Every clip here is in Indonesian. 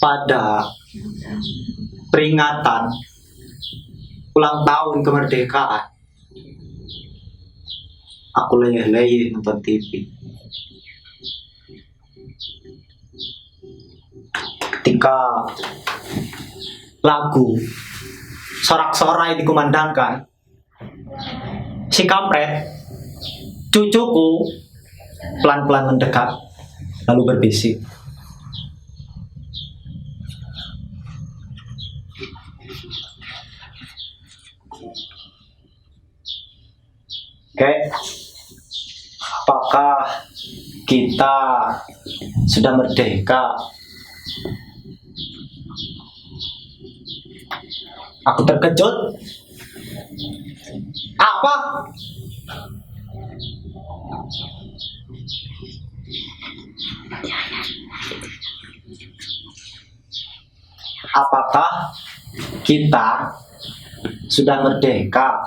pada peringatan ulang tahun kemerdekaan, aku leyeh-leyeh nonton TV. Ketika lagu sorak-sorai dikumandangkan, si kampret, cucuku, pelan-pelan mendekat lalu berbisik, "Oke, apakah kita sudah merdeka?" Aku terkejut. Apa? Apakah kita sudah merdeka?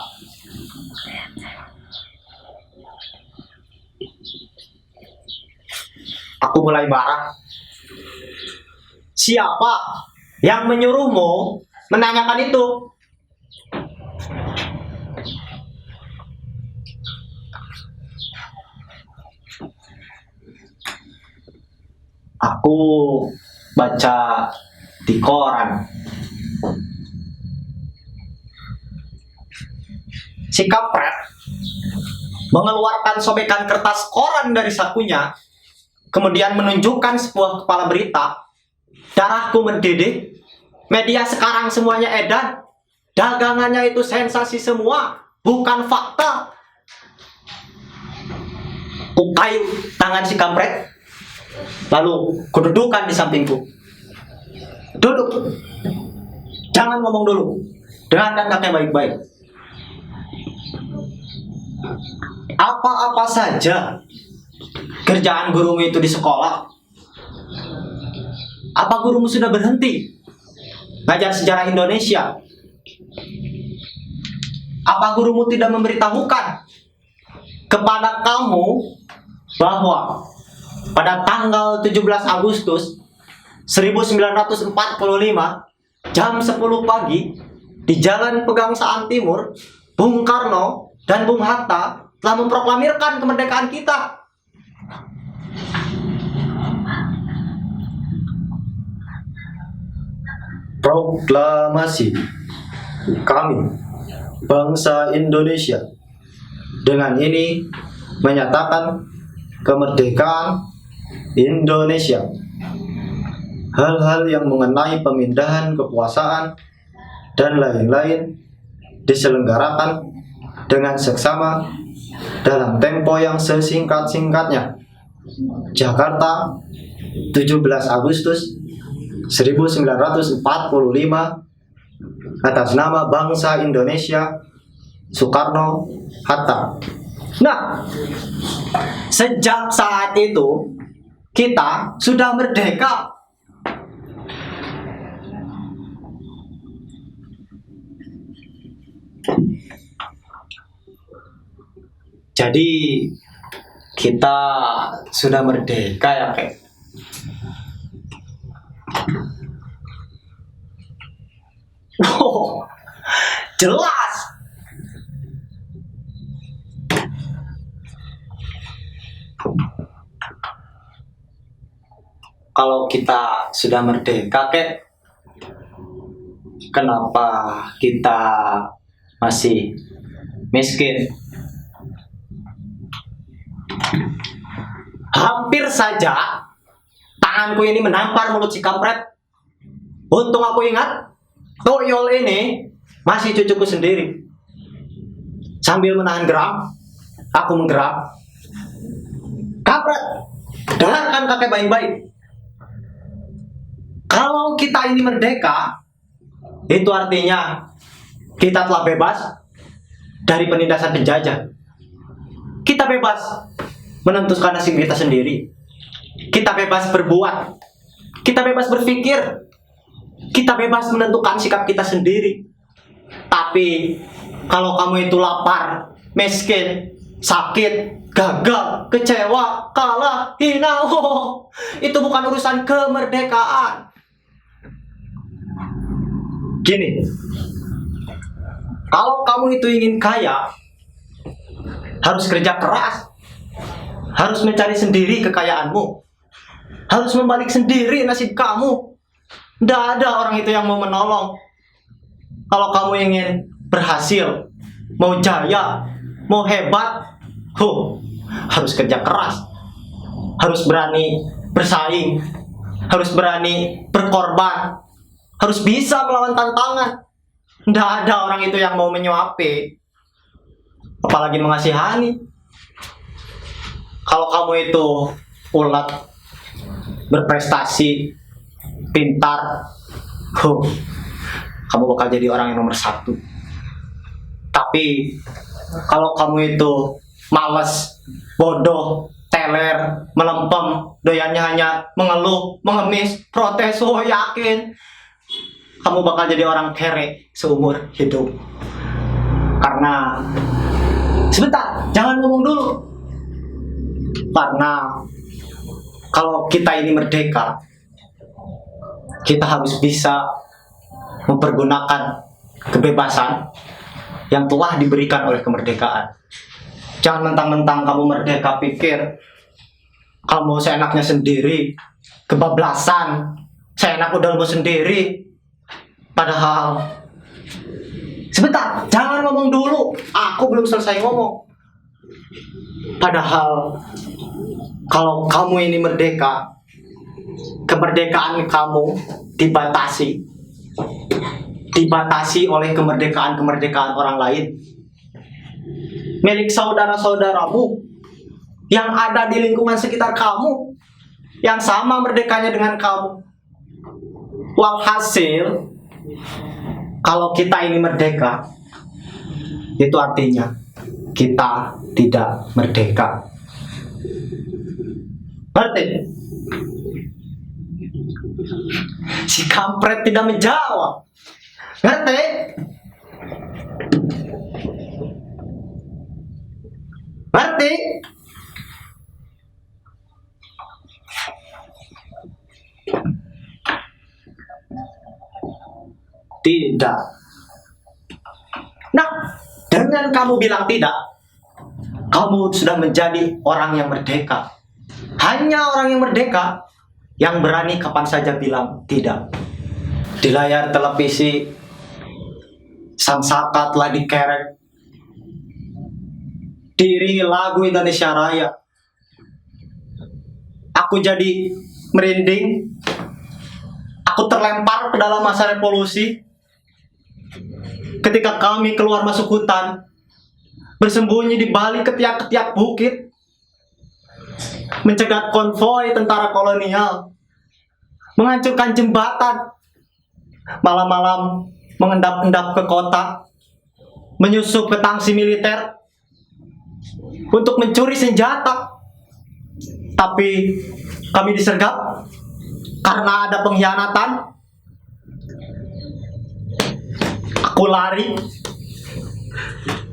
Aku mulai marah. Siapa yang menyuruhmu menanyakan itu? Aku baca di koran. Si kampret mengeluarkan sobekan kertas koran dari sakunya, kemudian menunjukkan sebuah kepala berita. Darahku mendidih. Media sekarang semuanya edan. Dagangannya itu sensasi semua, bukan fakta. Kukayu tangan si kampret, lalu kududukan di sampingku. Duduk. Jangan ngomong dulu. Dengarkan kakek baik-baik. Apa-apa saja kerjaan gurumu itu di sekolah? Apa gurumu sudah berhenti ngajar sejarah Indonesia? Apa gurumu tidak memberitahukan kepada kamu bahwa pada tanggal 17 Agustus 1945 jam 10 pagi di Jalan Pegangsaan Timur, Bung Karno dan Bung Hatta telah memproklamirkan kemerdekaan kita? Proklamasi kami, bangsa Indonesia, dengan ini menyatakan kemerdekaan Indonesia. Hal-hal yang mengenai pemindahan kekuasaan dan lain-lain diselenggarakan dengan seksama dalam tempo yang sesingkat-singkatnya. Jakarta, 17 Agustus 1945, atas nama bangsa Indonesia, Soekarno Hatta. Nah, sejak saat itu kita sudah merdeka. Jadi kita sudah merdeka ya, Kek? Oh, jelas. Kalau kita sudah merdeka, Kek, kenapa kita masih miskin? Hampir saja tanganku ini menampar mulut si kampret. Untung aku ingat, toyol ini masih cucuku sendiri. Sambil menahan geram, aku menggeram. Kampret, dengarkan kakek baik-baik. Kalau kita ini merdeka, itu artinya kita telah bebas dari penindasan penjajah. Kita bebas menentukan nasib kita sendiri. Kita bebas berbuat. Kita bebas berpikir. Kita bebas menentukan sikap kita sendiri. Tapi kalau kamu itu lapar, miskin, sakit, gagal, kecewa, kalah, hina, itu bukan urusan kemerdekaan. Gini, kalau kamu itu ingin kaya, harus kerja keras, harus mencari sendiri kekayaanmu, harus membalik sendiri nasib kamu. Tidak ada orang itu yang mau menolong. Kalau kamu ingin berhasil, mau jaya, mau hebat, harus kerja keras, harus berani bersaing, harus berani berkorban, harus bisa melawan tantangan. Tidak ada orang itu yang mau menyuapi, apalagi mengasihani. Kalau kamu itu ulet, berprestasi, pintar, kamu bakal jadi orang yang nomor 1. Tapi kalau kamu itu malas, bodoh, teler, melempem, doyannya hanya mengeluh, mengemis, protes, yakin kamu bakal jadi orang kere seumur hidup. Karena sebentar, jangan ngomong dulu. Karena kalau kita ini merdeka, kita harus bisa mempergunakan kebebasan yang telah diberikan oleh kemerdekaan. Jangan mentang-mentang kamu merdeka pikir kamu seenaknya sendiri, kebablasan, seenak udahmu sendiri. Padahal, sebentar, jangan ngomong dulu, aku belum selesai ngomong. Padahal, kalau kamu ini merdeka, kemerdekaan kamu dibatasi oleh kemerdekaan orang lain, milik saudara-saudaramu yang ada di lingkungan sekitar kamu, yang sama merdekanya dengan kamu. Walhasil, kalau kita ini merdeka, itu artinya kita tidak merdeka. Ngerti? Si kampret tidak menjawab. Ngerti? Ngerti? Tidak. Nah, dengan kamu bilang tidak, kamu sudah menjadi orang yang merdeka. Hanya orang yang merdeka yang berani kapan saja bilang tidak. Di layar televisi, Sang Saka telah dikerek, diiringi lagu Indonesia Raya. Aku jadi merinding. Aku terlempar ke dalam masa revolusi. Ketika kami keluar masuk hutan, bersembunyi di balik ketiak-ketiak bukit, mencegat konvoi tentara kolonial, menghancurkan jembatan, malam-malam mengendap-endap ke kota, menyusup ke tangsi militer untuk mencuri senjata. Tapi kami disergap karena ada pengkhianatan. Aku lari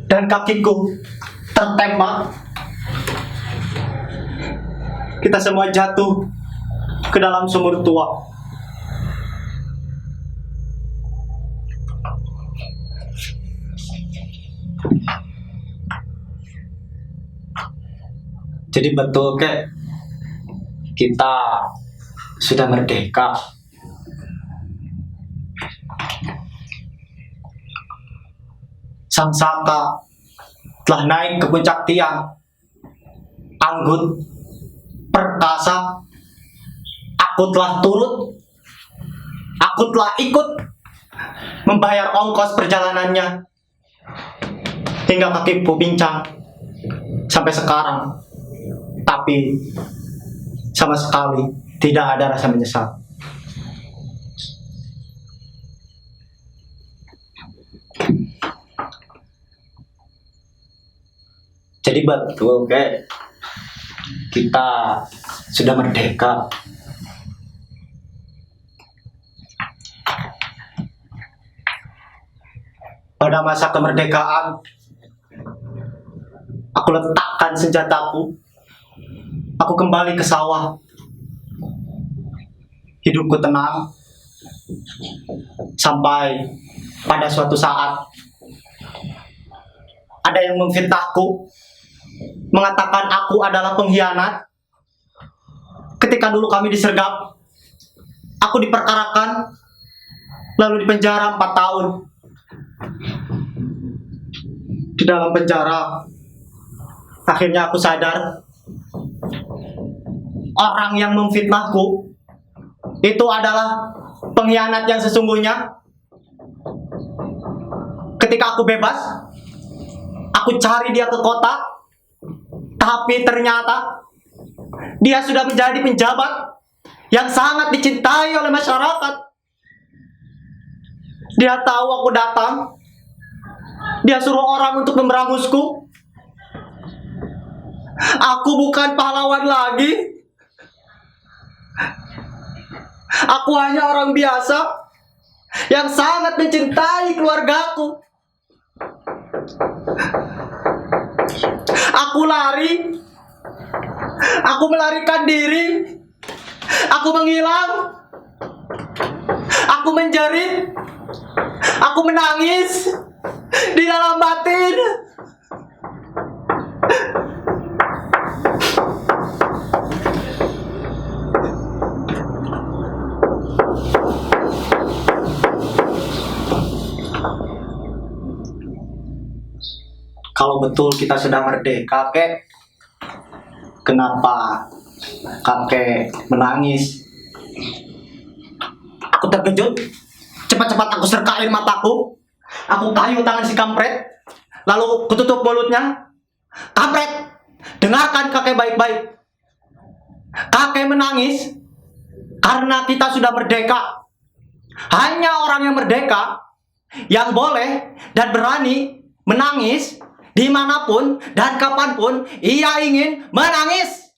dan kakiku tertembak. Kita semua jatuh ke dalam sumur tua. Jadi betul kek, kita sudah merdeka. Sang Saka telah naik ke puncak tiang, anggun, perkasa. Aku telah turut, aku telah ikut membayar ongkos perjalanannya hingga kakiku pincang sampai sekarang. Tapi sama sekali tidak ada rasa menyesal. Jadi betul kayak kita sudah merdeka. Pada masa kemerdekaan, aku letakkan senjataku. Aku kembali ke sawah. Hidupku tenang, Sampai pada suatu saat ada yang memfitnahku, mengatakan aku adalah pengkhianat. Ketika dulu kami disergap, aku diperkarakan, lalu dipenjara 4 tahun. Di dalam penjara, akhirnya aku sadar, orang yang memfitnahku itu adalah pengkhianat yang sesungguhnya. Ketika aku bebas, aku cari dia ke kota, tapi ternyata dia sudah menjadi penjabat yang sangat dicintai oleh masyarakat. Dia tahu aku datang, dia suruh orang untuk memberangusku. Aku bukan pahlawan lagi. Aku hanya orang biasa yang sangat mencintai keluargaku. Aku lari, aku melarikan diri, aku menghilang, aku menjerit, aku menangis di dalam batin. Kalau betul kita sudah merdeka, kek, kenapa kakek menangis? Aku terkejut. Cepat-cepat aku serkain mataku. Aku kayu tangan si kampret. Lalu kututup mulutnya. Kampret, dengarkan kakek baik-baik. Kakek menangis karena kita sudah merdeka. Hanya orang yang merdeka yang boleh dan berani menangis dimanapun dan kapanpun ia ingin menangis.